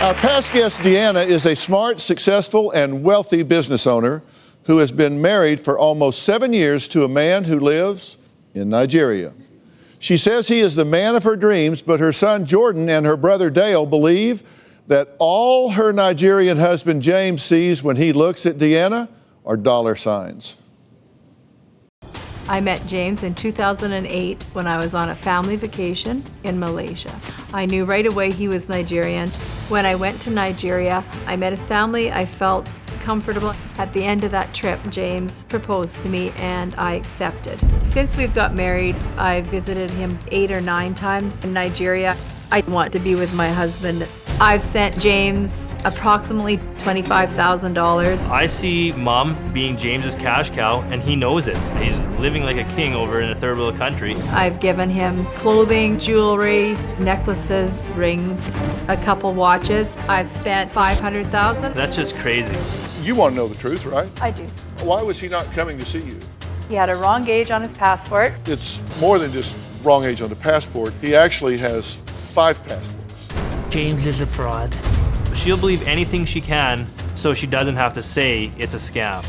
Our past guest, Deanna, is a smart, successful, and wealthy business owner who has been married for almost 7 years to a man who lives in Nigeria. She says he is the man of her dreams, but her son Jordan and her brother Dale believe that all her Nigerian husband James sees when he looks at Deanna are dollar signs. I met James in 2008 when I was on a family vacation in Malaysia. I knew right away he was Nigerian. When I went to Nigeria, I met his family. I felt comfortable. At the end of that trip, James proposed to me and I accepted. Since we've got married, I've visited him 8 or 9 times in Nigeria. I want to be with my husband. I've sent James approximately $25,000. I see Mom being James's cash cow, and he knows it. He's living like a king over in a third world country. I've given him clothing, jewelry, necklaces, rings, a couple watches. I've spent $500,000. That's just crazy. You want to know the truth, right? I do. Why was he not coming to see you? He had a wrong gauge on his passport. It's more than just wrong age on the passport. He actually has 5 passports. James is a fraud. She'll believe anything she can so she doesn't have to say it's a scam.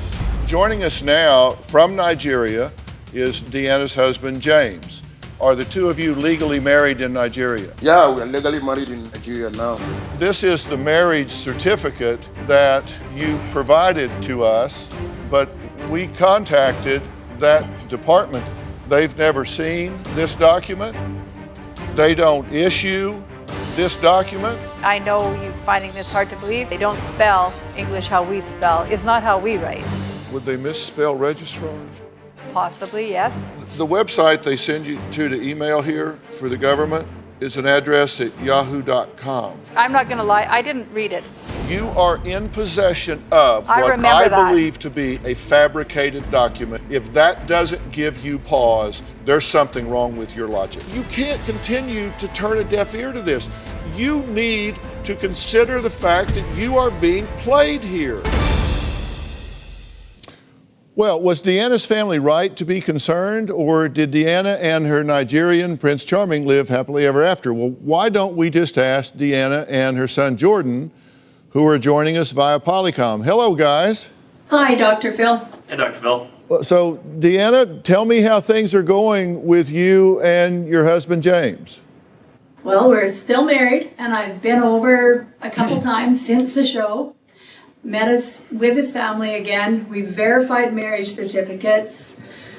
Joining us now from Nigeria is Deanna's husband, James. Are the two of you legally married in Nigeria? Yeah, we're legally married in Nigeria now. This is the marriage certificate that you provided to us, but we contacted that department. They've never seen this document. They don't issue this document. I know you finding this hard to believe. They don't spell English how we spell. It's not how we write. Would they misspell registrar? Possibly, yes. The website they send you to email here for the government is an address at yahoo.com. I'm not going to lie, I didn't read it. You are in possession of what I believe to be a fabricated document. If that doesn't give you pause, there's something wrong with your logic. You can't continue to turn a deaf ear to this. You need to consider the fact that you are being played here. Well, was Deanna's family right to be concerned, or did Deanna and her Nigerian Prince Charming live happily ever after? Well, why don't we just ask Deanna and her son Jordan, who are joining us via Polycom. Hello, guys. Hi, Dr. Phil. Hey, Dr. Phil. So, Deanna, tell me how things are going with you and your husband, James. Well, we're still married, and I've been over a couple times since the show. Met us with his family again. We've verified marriage certificates.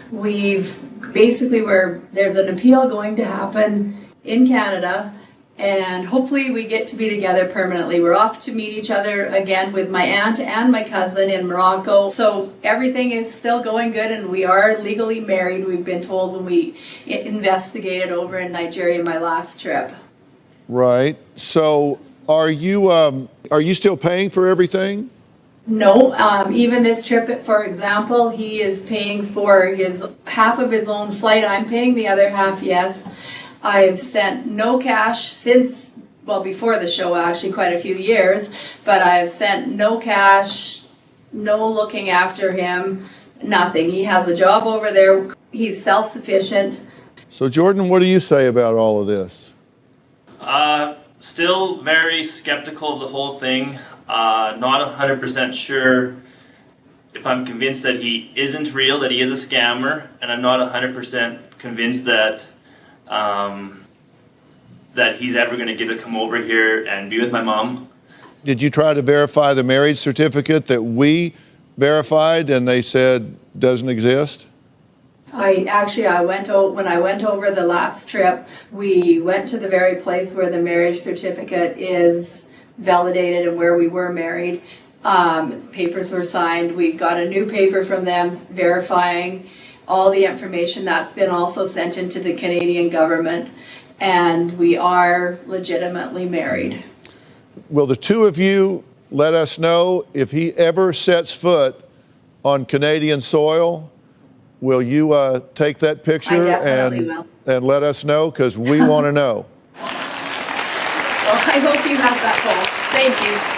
There's an appeal going to happen in Canada, and hopefully we get to be together permanently. We're off to meet each other again with my aunt and my cousin in Morocco. So everything is still going good, and we are legally married, we've been told when we investigated over in Nigeria my last trip. Right. So are you still paying for everything? No, even this trip, for example, he is paying for half of his own flight. I'm paying the other half, yes. I've sent no cash since, before the show, actually, quite a few years, but I've sent no cash, no looking after him, nothing. He has a job over there. He's self-sufficient. So, Jordan, what do you say about all of this? Still very skeptical of the whole thing. Not 100% sure if I'm convinced that he isn't real, that he is a scammer, and I'm not 100% convinced that he's ever going to come over here and be with my mom. Did you try to verify the marriage certificate that we verified and they said doesn't exist? When I went over the last trip, we went to the very place where the marriage certificate is validated and where we were married. Papers were signed. We got a new paper from them verifying all the information. That's been also sent into the Canadian government, and we are legitimately married. Will the two of you let us know if he ever sets foot on Canadian soil? Will you take that picture and let us know? Because we want to know. Well, I hope you have that goal. Thank you.